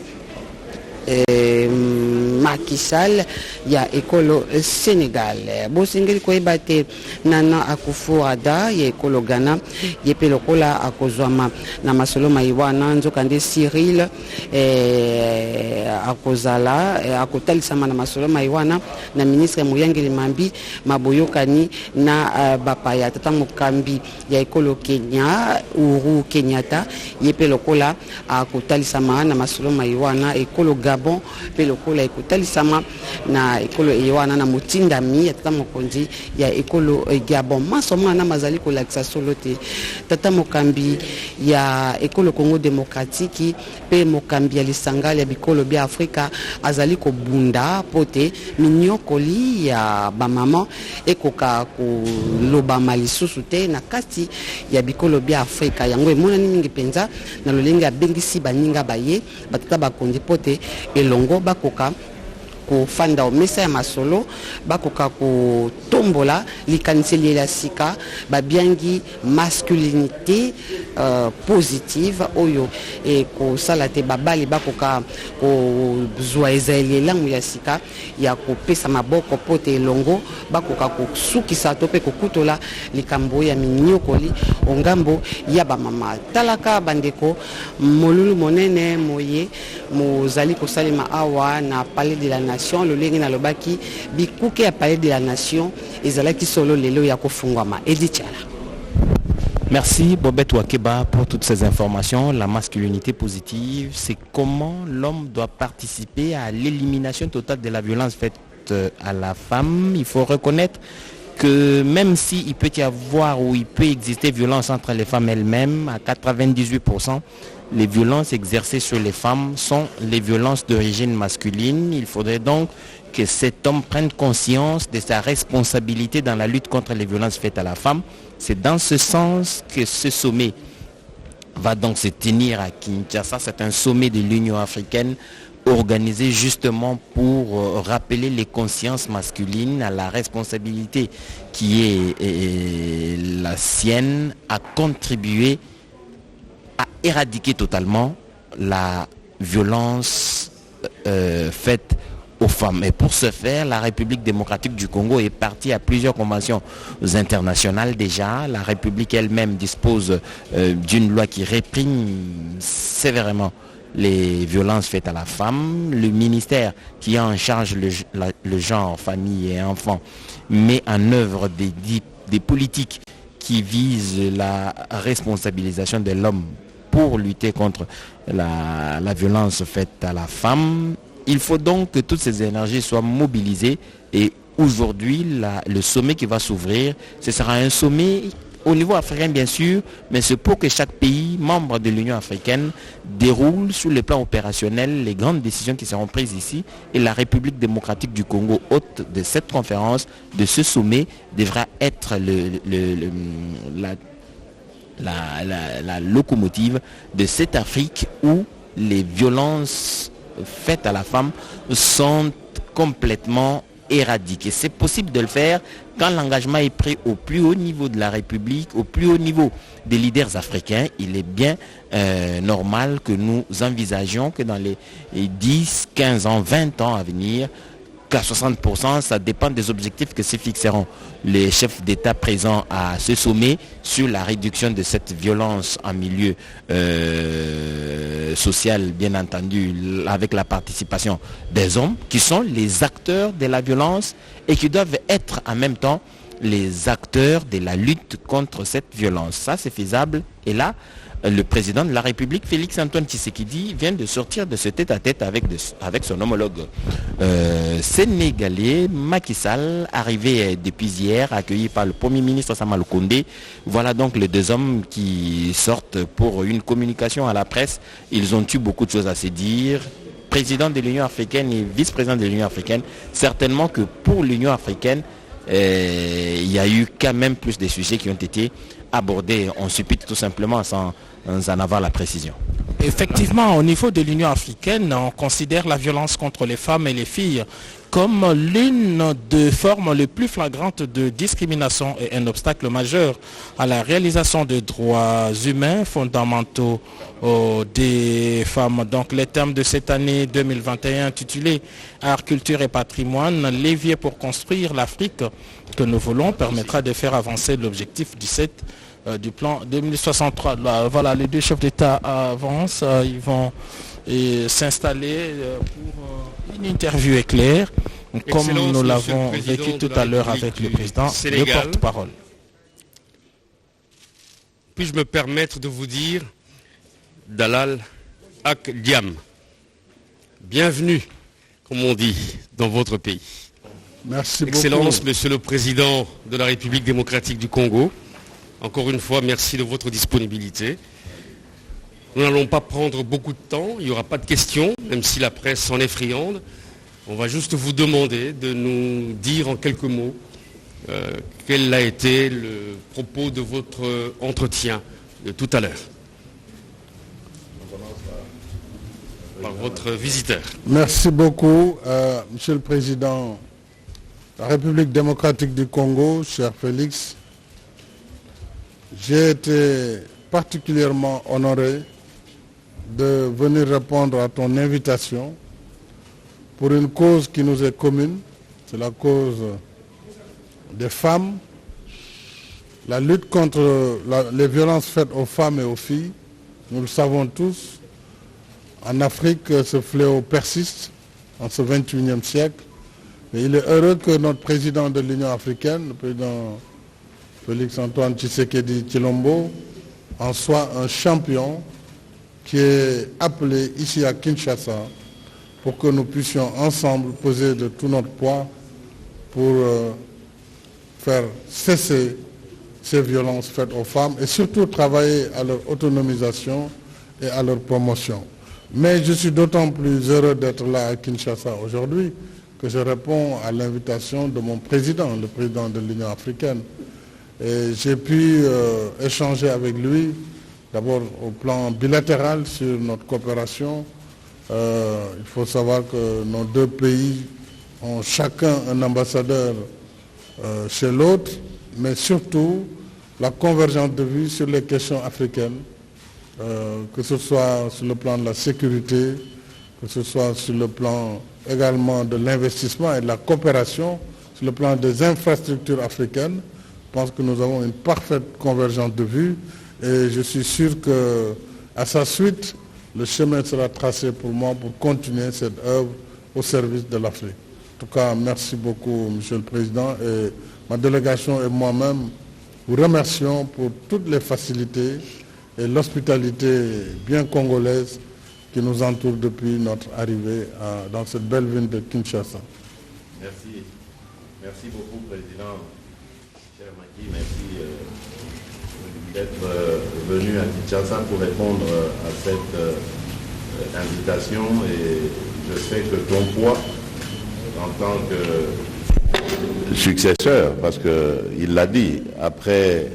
Macky Sall ya ekolo Sénégal. Bosingeli koyeba te Nana Akufo-Addo ya ekolo Ghana yepe lokola akozwama na masolo maiwana nzokande Cyril akozala akotalisama na masolo maiwana na ministre Muyangeli Mambi maboyokani na bapaya tata mokambi ya ekolo Kenya Uhuru Kenyatta yepe lokola akotalisama na masolo maiwana ekolo Gabon pe lokola ekotalisama na ekolo ewana na mutindami ya tata mokonzi ya ekolo Gabon masoma na mazali kolakisa solo te tata mokambi ya ekolo Congo démocratique pe mokambi ya lisanga ya bikolo bia Afrika azali ko bunda pote minyokoli ya bamama ekoka koloba malisusu te na kati ya bikolo bia Afrika yango emonani mingi penza na lolenge ya bengisi baninga baye batata bakondi pote elongo bakoka kofanda o mesa ya masolo bakoka kotombola likaniseli la sika babiangi masculinité positive oyo e kosala te babali bakoka kozwa ezali elangu ya sika ya kopesa maboko pote elongo bakoka kosukisa to pe kokutola likambo ya minyokoli ongambo ya bamama talaka bandeko molulu monene moye mozali kosalema awa na Palais de la Nation lolenge na lobaki bikuke ya Palais de la Nation ezalaki solo lelo ya kofungwama Edichala. Merci Bobette Wakeba pour toutes ces informations. La masculinité positive, c'est comment l'homme doit participer à l'élimination totale de la violence faite à la femme. Il faut reconnaître que même s'il peut y avoir ou il peut exister violence entre les femmes elles-mêmes, à 98%, les violences exercées sur les femmes sont les violences d'origine masculine. Il faudrait donc que cet homme prenne conscience de sa responsabilité dans la lutte contre les violences faites à la femme. C'est dans ce sens que ce sommet va donc se tenir à Kinshasa. C'est un sommet de l'Union africaine organisé justement pour rappeler les consciences masculines à la responsabilité qui est la sienne à contribuer à éradiquer totalement la violence faite aux femmes. Et pour ce faire, la République démocratique du Congo est partie à plusieurs conventions internationales déjà. La République elle-même dispose d'une loi qui réprime sévèrement les violences faites à la femme. Le ministère qui a en charge le genre, famille et enfants met en œuvre des politiques qui visent la responsabilisation de l'homme pour lutter contre la violence faite à la femme. Il faut donc que toutes ces énergies soient mobilisées et aujourd'hui, le sommet qui va s'ouvrir, ce sera un sommet au niveau africain bien sûr, mais c'est pour que chaque pays membre de l'Union africaine déroule sur le plan opérationnel les grandes décisions qui seront prises ici et la République démocratique du Congo, hôte de cette conférence, de ce sommet, devra être la locomotive de cette Afrique où les violences faites à la femme sont complètement éradiquées. C'est possible de le faire quand l'engagement est pris au plus haut niveau de la République, au plus haut niveau des leaders africains. Il est bien normal que nous envisagions que dans les 10, 15 ans, 20 ans à venir, qu'à 60%, ça dépend des objectifs que se fixeront les chefs d'État présents à ce sommet sur la réduction de cette violence en milieu social, bien entendu, avec la participation des hommes, qui sont les acteurs de la violence et qui doivent être en même temps les acteurs de la lutte contre cette violence. Ça, c'est faisable. Et là, le président de la République, Félix Antoine Tshisekedi, vient de sortir de ce tête-à-tête avec son homologue sénégalais, Macky Sall, arrivé depuis hier, accueilli par le Premier ministre Sama Lukonde. Voilà donc les deux hommes qui sortent pour une communication à la presse. Ils ont eu beaucoup de choses à se dire. Président de l'Union africaine et vice-président de l'Union africaine, certainement que pour l'Union africaine, il y a eu quand même plus de sujets qui ont été abordés. On suppute tout simplement sans en avoir la précision. Effectivement, au niveau de l'Union africaine, on considère la violence contre les femmes et les filles comme l'une des formes les plus flagrantes de discrimination et un obstacle majeur à la réalisation des droits humains fondamentaux des femmes. Donc les thèmes de cette année 2021 intitulé Art, culture et patrimoine, l'évier pour construire l'Afrique que nous voulons permettra de faire avancer l'objectif 17 du plan 2063. Là, voilà, les deux chefs d'État avancent, ils vont s'installer pour une interview éclair, comme nous l'avons vécu tout à l'heure avec le président, le porte-parole. Puis-je me permettre de vous dire, Dalal Ak Diam, bienvenue, comme on dit, dans votre pays. Merci beaucoup. Excellence, Monsieur le Président de la République démocratique du Congo, encore une fois, merci de votre disponibilité. Nous n'allons pas prendre beaucoup de temps, il n'y aura pas de questions, même si la presse en est friande. On va juste vous demander de nous dire en quelques mots quel a été le propos de votre entretien de tout à l'heure. Par votre visiteur. Merci beaucoup, Monsieur le Président de la République démocratique du Congo, cher Félix. J'ai été particulièrement honoré de venir répondre à ton invitation pour une cause qui nous est commune, c'est la cause des femmes, la lutte contre les violences faites aux femmes et aux filles. Nous le savons tous, en Afrique, ce fléau persiste en ce 21e siècle. Mais il est heureux que notre président de l'Union africaine, le président Félix Antoine Tshisekedi Tshilombo, en soit un champion qui est appelé ici à Kinshasa pour que nous puissions ensemble peser de tout notre poids pour faire cesser ces violences faites aux femmes et surtout travailler à leur autonomisation et à leur promotion. Mais je suis d'autant plus heureux d'être là à Kinshasa aujourd'hui que je réponds à l'invitation de mon président, le président de l'Union africaine. Et j'ai pu échanger avec lui, d'abord au plan bilatéral sur notre coopération. Il faut savoir que nos deux pays ont chacun un ambassadeur chez l'autre, mais surtout la convergence de vues sur les questions africaines, que ce soit sur le plan de la sécurité, que ce soit sur le plan également de l'investissement et de la coopération, sur le plan des infrastructures africaines. Je pense que nous avons une parfaite convergence de vues et je suis sûr qu'à sa suite, le chemin sera tracé pour moi pour continuer cette œuvre au service de l'Afrique. En tout cas, merci beaucoup, Monsieur le Président, et ma délégation et moi-même vous remercions pour toutes les facilités et l'hospitalité bien congolaise qui nous entoure depuis notre arrivée dans cette belle ville de Kinshasa. Merci. Merci beaucoup, Président. Cher Maki, merci d'être venu à Kinshasa pour répondre à cette invitation et je sais que ton poids en tant que successeur, parce qu'il l'a dit, après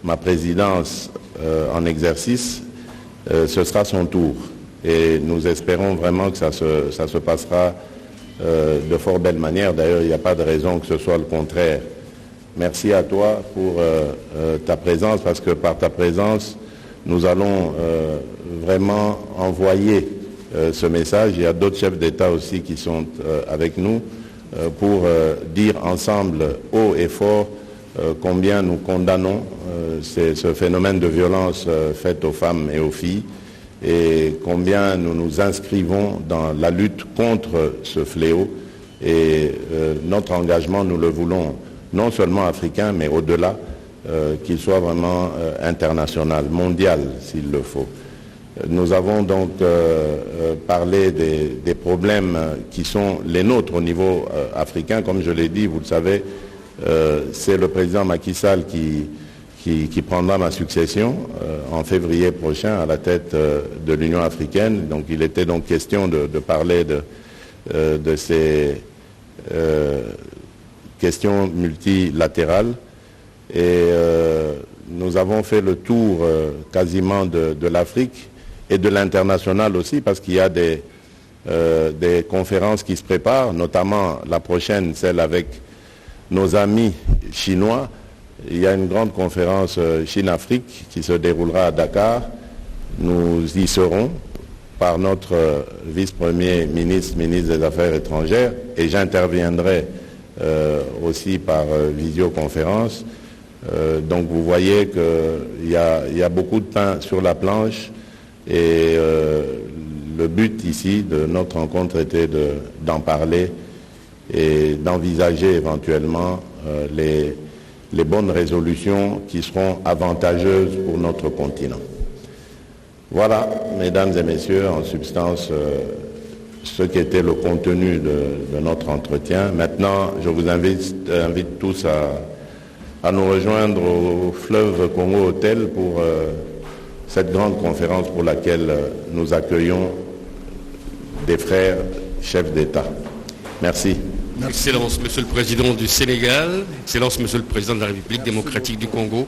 ma présidence en exercice, ce sera son tour. Et nous espérons vraiment que ça se passera de fort belle manière. D'ailleurs, il n'y a pas de raison que ce soit le contraire. Merci à toi pour ta présence, parce que par ta présence, nous allons vraiment envoyer ce message. Il y a d'autres chefs d'État aussi qui sont avec nous pour dire ensemble haut et fort combien nous condamnons ce phénomène de violence faite aux femmes et aux filles et combien nous nous inscrivons dans la lutte contre ce fléau. Et notre engagement, nous le voulons non seulement africain, mais au-delà, qu'il soit vraiment international, mondial s'il le faut. Nous avons donc parlé des problèmes qui sont les nôtres au niveau africain. Comme je l'ai dit, vous le savez, c'est le président Macky Sall qui prendra ma succession en février prochain à la tête de l'Union africaine. Donc il était donc question de parler de ces questions multilatérales. Et nous avons fait le tour quasiment de l'Afrique. et de l'international aussi, parce qu'il y a des conférences qui se préparent, notamment la prochaine, celle avec nos amis chinois. Il y a une grande conférence Chine-Afrique qui se déroulera à Dakar. Nous y serons par notre vice-premier ministre des Affaires étrangères, et j'interviendrai aussi par visioconférence. Donc vous voyez qu'il y a beaucoup de pain sur la planche, et le but ici de notre rencontre était d'en parler et d'envisager éventuellement les bonnes résolutions qui seront avantageuses pour notre continent. Voilà, mesdames et messieurs, en substance, ce qui était le contenu de notre entretien. Maintenant, je vous invite tous à nous rejoindre au Fleuve Congo Hotel pour cette grande conférence pour laquelle nous accueillons des frères chefs d'État. Merci. Excellence, Monsieur le Président du Sénégal, Excellence, Monsieur le Président de la République démocratique du Congo,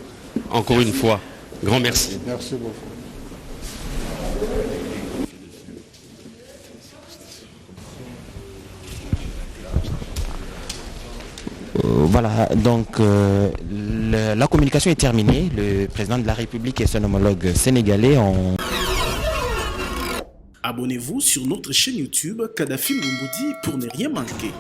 encore une fois, grand merci. Merci beaucoup. Voilà, donc la communication est terminée. Le président de la République et son homologue sénégalais ont... Abonnez-vous sur notre chaîne YouTube Kadhafi Mboumoudi pour ne rien manquer.